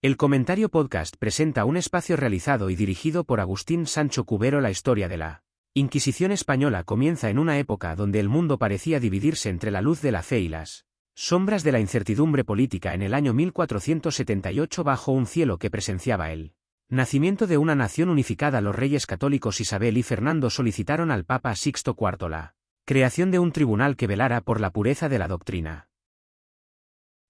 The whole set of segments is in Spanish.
El Comentario Podcast presenta un espacio realizado y dirigido por Agustín Sancho Cubero. La historia de la Inquisición española comienza en una época donde el mundo parecía dividirse entre la luz de la fe y las sombras de la incertidumbre política. En el año 1478, bajo un cielo que presenciaba el nacimiento de una nación unificada, los reyes católicos Isabel y Fernando solicitaron al Papa Sixto IV la creación de un tribunal que velara por la pureza de la doctrina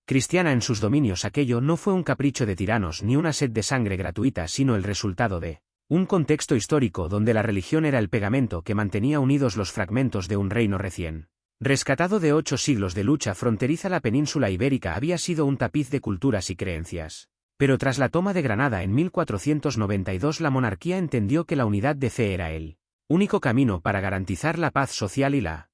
cristiana en sus dominios. Aquello no fue un capricho de tiranos ni una sed de sangre gratuita, sino el resultado de un contexto histórico donde la religión era el pegamento que mantenía unidos los fragmentos de un reino recién rescatado de 8 siglos de lucha fronteriza. La península ibérica había sido un tapiz de culturas y creencias. Pero tras la toma de Granada en 1492, la monarquía entendió que la unidad de fe era el único camino para garantizar la paz social y la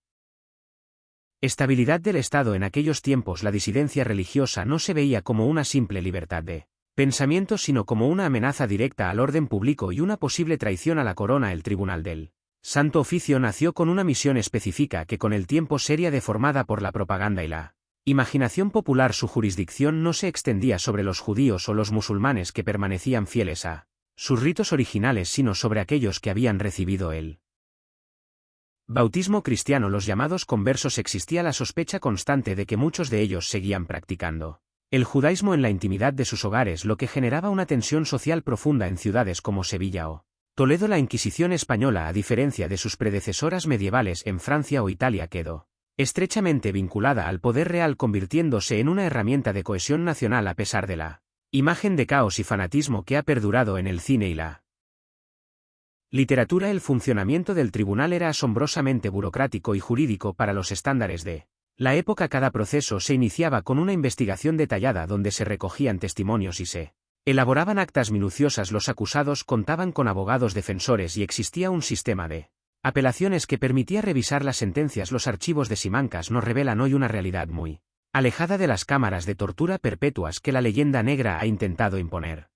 estabilidad del Estado. En aquellos tiempos la disidencia religiosa no se veía como una simple libertad de pensamiento, sino como una amenaza directa al orden público y una posible traición a la corona. El Tribunal del Santo Oficio nació con una misión específica que con el tiempo sería deformada por la propaganda y la imaginación popular. Su jurisdicción no se extendía sobre los judíos o los musulmanes que permanecían fieles a sus ritos originales, sino sobre aquellos que habían recibido el bautismo cristiano, los llamados conversos. Existía la sospecha constante de que muchos de ellos seguían practicando el judaísmo en la intimidad de sus hogares, lo que generaba una tensión social profunda en ciudades como Sevilla o Toledo. La Inquisición española, a diferencia de sus predecesoras medievales en Francia o Italia, quedó estrechamente vinculada al poder real, convirtiéndose en una herramienta de cohesión nacional a pesar de la imagen de caos y fanatismo que ha perdurado en el cine y la literatura. El funcionamiento del tribunal era asombrosamente burocrático y jurídico para los estándares de la época. Cada proceso se iniciaba con una investigación detallada donde se recogían testimonios y se elaboraban actas minuciosas. Los acusados contaban con abogados defensores y existía un sistema de apelaciones que permitía revisar las sentencias. Los archivos de Simancas nos revelan hoy una realidad muy alejada de las cámaras de tortura perpetuas que la leyenda negra ha intentado imponer.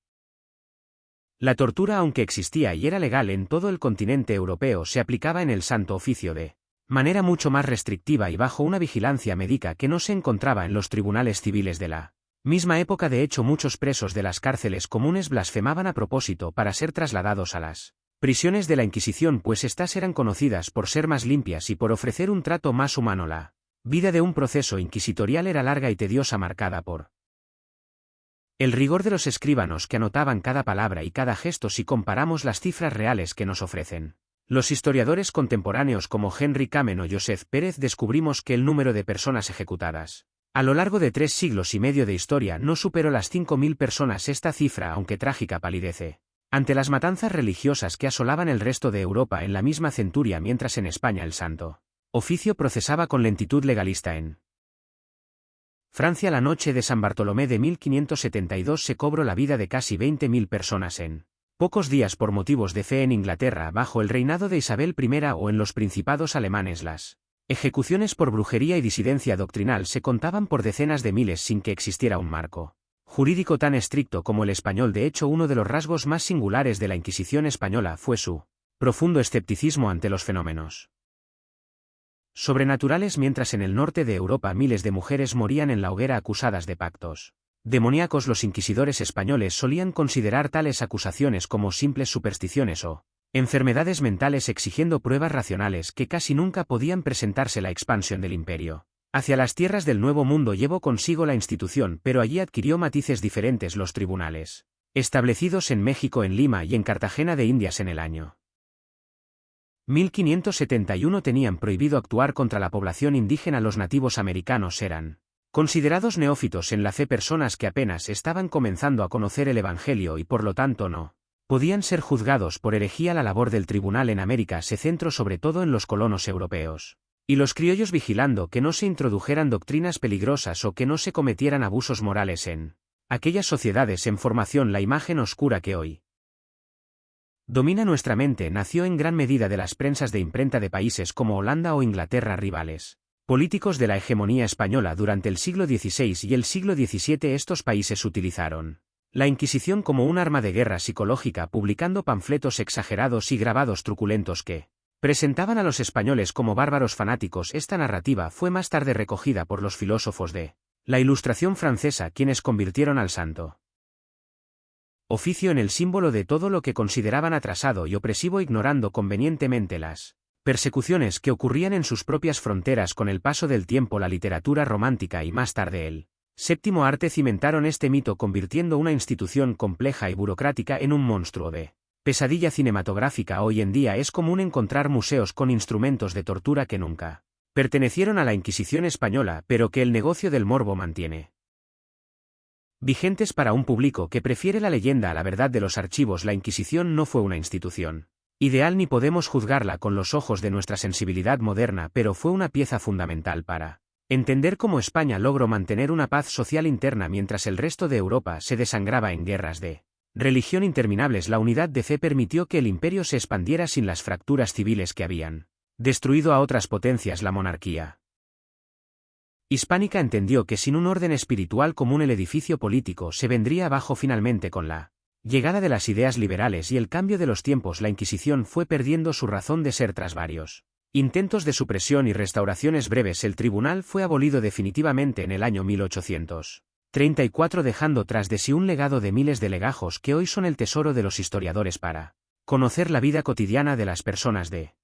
La tortura, aunque existía y era legal en todo el continente europeo, se aplicaba en el Santo Oficio de manera mucho más restrictiva y bajo una vigilancia médica que no se encontraba en los tribunales civiles de la misma época. De hecho, muchos presos de las cárceles comunes blasfemaban a propósito para ser trasladados a las prisiones de la Inquisición, pues éstas eran conocidas por ser más limpias y por ofrecer un trato más humano. La vida de un proceso inquisitorial era larga y tediosa, marcada por el rigor de los escribanos que anotaban cada palabra y cada gesto. Si comparamos las cifras reales que nos ofrecen los historiadores contemporáneos como Henry Kamen o Joseph Pérez, descubrimos que el número de personas ejecutadas a lo largo de 3 siglos y medio de historia no superó las 5.000 personas. Esta cifra, aunque trágica, palidece ante las matanzas religiosas que asolaban el resto de Europa en la misma centuria, mientras en España el Santo Oficio procesaba con lentitud legalista. En Francia, la noche de San Bartolomé de 1572 se cobró la vida de casi 20.000 personas en pocos días por motivos de fe. En Inglaterra, bajo el reinado de Isabel I, o en los principados alemanes, las ejecuciones por brujería y disidencia doctrinal se contaban por decenas de miles sin que existiera un marco jurídico tan estricto como el español. De hecho, uno de los rasgos más singulares de la Inquisición española fue su profundo escepticismo ante los fenómenos sobrenaturales. Mientras en el norte de Europa miles de mujeres morían en la hoguera acusadas de pactos demoníacos, los inquisidores españoles solían considerar tales acusaciones como simples supersticiones o enfermedades mentales, exigiendo pruebas racionales que casi nunca podían presentarse. La expansión del imperio hacia las tierras del Nuevo Mundo llevó consigo la institución, pero allí adquirió matices diferentes. Los tribunales establecidos en México, en Lima y en Cartagena de Indias en el año 1571 tenían prohibido actuar contra la población indígena. Los nativos americanos eran considerados neófitos en la fe, personas que apenas estaban comenzando a conocer el Evangelio y por lo tanto no podían ser juzgados por herejía. La labor del tribunal en América se centró sobre todo en los colonos europeos y los criollos, vigilando que no se introdujeran doctrinas peligrosas o que no se cometieran abusos morales en aquellas sociedades en formación. La imagen oscura que hoy domina nuestra mente nació en gran medida de las prensas de imprenta de países como Holanda o Inglaterra, rivales políticos de la hegemonía española durante el siglo XVI y el siglo XVII. Estos países utilizaron la Inquisición como un arma de guerra psicológica, publicando panfletos exagerados y grabados truculentos que presentaban a los españoles como bárbaros fanáticos. Esta narrativa fue más tarde recogida por los filósofos de la Ilustración francesa, quienes convirtieron al Santo oficio en el símbolo de todo lo que consideraban atrasado y opresivo, ignorando convenientemente las persecuciones que ocurrían en sus propias fronteras. Con el paso del tiempo, la literatura romántica y más tarde el séptimo arte cimentaron este mito, convirtiendo una institución compleja y burocrática en un monstruo de pesadilla cinematográfica. Hoy en día es común encontrar museos con instrumentos de tortura que nunca pertenecieron a la Inquisición española, pero que el negocio del morbo mantiene vigentes para un público que prefiere la leyenda a la verdad de los archivos. La Inquisición no fue una institución ideal ni podemos juzgarla con los ojos de nuestra sensibilidad moderna, pero fue una pieza fundamental para entender cómo España logró mantener una paz social interna mientras el resto de Europa se desangraba en guerras de religión interminables. La unidad de fe permitió que el imperio se expandiera sin las fracturas civiles que habían destruido a otras potencias. La monarquía hispánica entendió que sin un orden espiritual común el edificio político se vendría abajo. Finalmente, con la llegada de las ideas liberales y el cambio de los tiempos, la Inquisición fue perdiendo su razón de ser. Tras varios intentos de supresión y restauraciones breves, el tribunal fue abolido definitivamente en el año 1834, dejando tras de sí un legado de miles de legajos que hoy son el tesoro de los historiadores para conocer la vida cotidiana de las personas de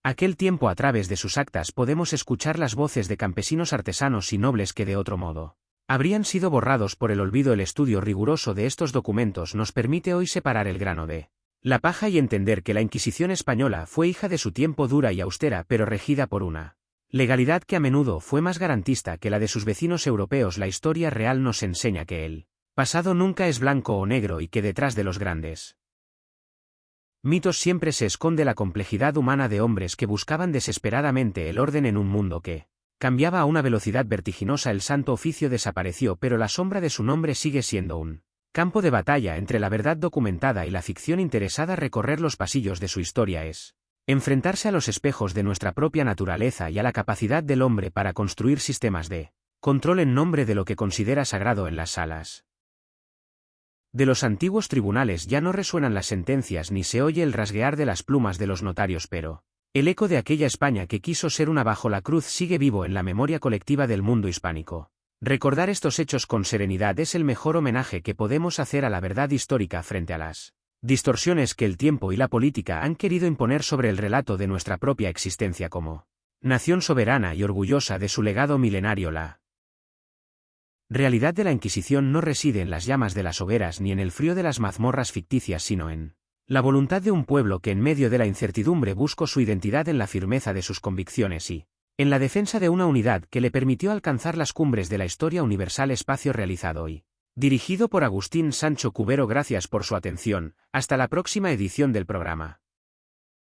aquel tiempo. A través de sus actas podemos escuchar las voces de campesinos, artesanos y nobles que de otro modo habrían sido borrados por el olvido. El estudio riguroso de estos documentos nos permite hoy separar el grano de la paja y entender que la Inquisición española fue hija de su tiempo, dura y austera, pero regida por una legalidad que a menudo fue más garantista que la de sus vecinos europeos. La historia real nos enseña que el pasado nunca es blanco o negro y que detrás de los grandes mitos siempre se esconde la complejidad humana de hombres que buscaban desesperadamente el orden en un mundo que cambiaba a una velocidad vertiginosa. El Santo Oficio desapareció, pero la sombra de su nombre sigue siendo un campo de batalla entre la verdad documentada y la ficción interesada. Recorrer los pasillos de su historia es enfrentarse a los espejos de nuestra propia naturaleza y a la capacidad del hombre para construir sistemas de control en nombre de lo que considera sagrado. En las salas de los antiguos tribunales ya no resuenan las sentencias ni se oye el rasguear de las plumas de los notarios, pero el eco de aquella España que quiso ser una bajo la cruz sigue vivo en la memoria colectiva del mundo hispánico. Recordar estos hechos con serenidad es el mejor homenaje que podemos hacer a la verdad histórica frente a las distorsiones que el tiempo y la política han querido imponer sobre el relato de nuestra propia existencia como nación soberana y orgullosa de su legado milenario. La realidad de la Inquisición no reside en las llamas de las hogueras ni en el frío de las mazmorras ficticias, sino en la voluntad de un pueblo que en medio de la incertidumbre buscó su identidad en la firmeza de sus convicciones y en la defensa de una unidad que le permitió alcanzar las cumbres de la historia universal. Espacio realizado y dirigido por Agustín Sancho Cubero. Gracias por su atención. Hasta la próxima edición del programa.